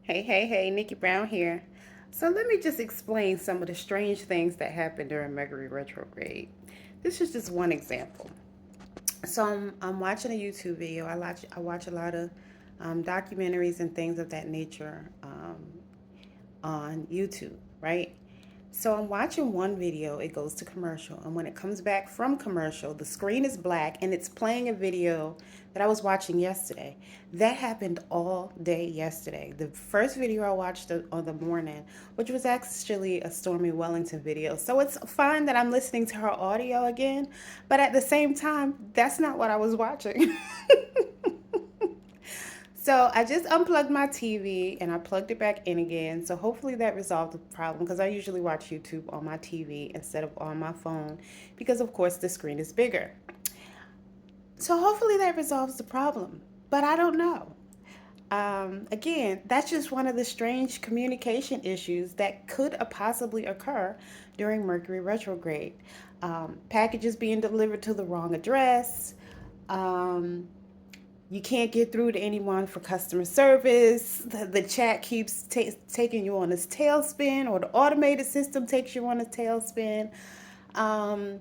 Hey, Nikki Brown here. So let me just explain some of the strange things that happened during Mercury retrograde. This is just one example. So I'm watching a YouTube video. I watch a lot of documentaries and things of that nature on YouTube, right? So I'm watching one video, it goes to commercial, and when it comes back from commercial, the screen is black and it's playing a video that I was watching yesterday. That happened all day yesterday. The first video I watched on the morning, which was actually a Stormy Wellington video. So it's fine that I'm listening to her audio again, but at the same time, that's not what I was watching. So I just unplugged my TV and I plugged it back in again. So hopefully that resolved the problem because I usually watch YouTube on my TV instead of on my phone because of course the screen is bigger. So hopefully that resolves the problem, but I don't know. Again, that's just one of the strange communication issues that could possibly occur during Mercury retrograde. Packages being delivered to the wrong address. Um, you can't get through to anyone for customer service. The chat keeps taking you on this tailspin, or the automated system takes you on a tailspin. Um,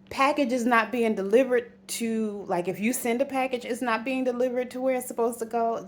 Packages not being delivered to, like, if you send a package, it's not being delivered to where it's supposed to go.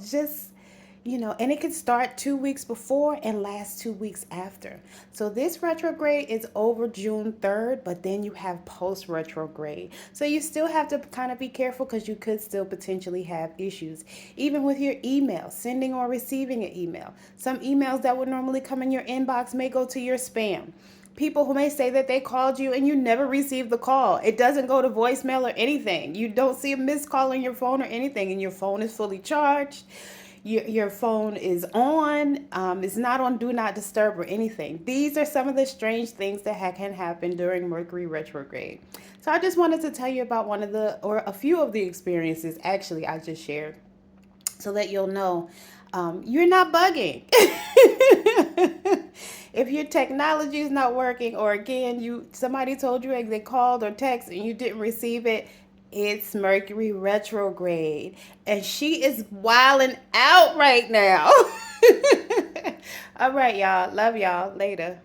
And it could start 2 weeks before and last 2 weeks after. So this retrograde is over June 3rd, but then you have post retrograde. So you still have to kind of be careful because you could still potentially have issues, even with your email, sending or receiving an email. Some emails that would normally come in your inbox may go to your spam. People who may say that they called you and you never received the call. It doesn't go to voicemail or anything. You don't see a missed call on your phone or anything, and your phone is fully charged. Your phone is on. It's not on do not disturb or anything. These are some of the strange things that can happen during Mercury retrograde. So I just wanted to tell you about one of the, or a few of the experiences actually I just shared, so that you'll know you're not bugging. If your technology is not working, or again, somebody told you they called or text and you didn't receive it, it's Mercury retrograde, and she is wilding out right now. All right, y'all. Love y'all. Later.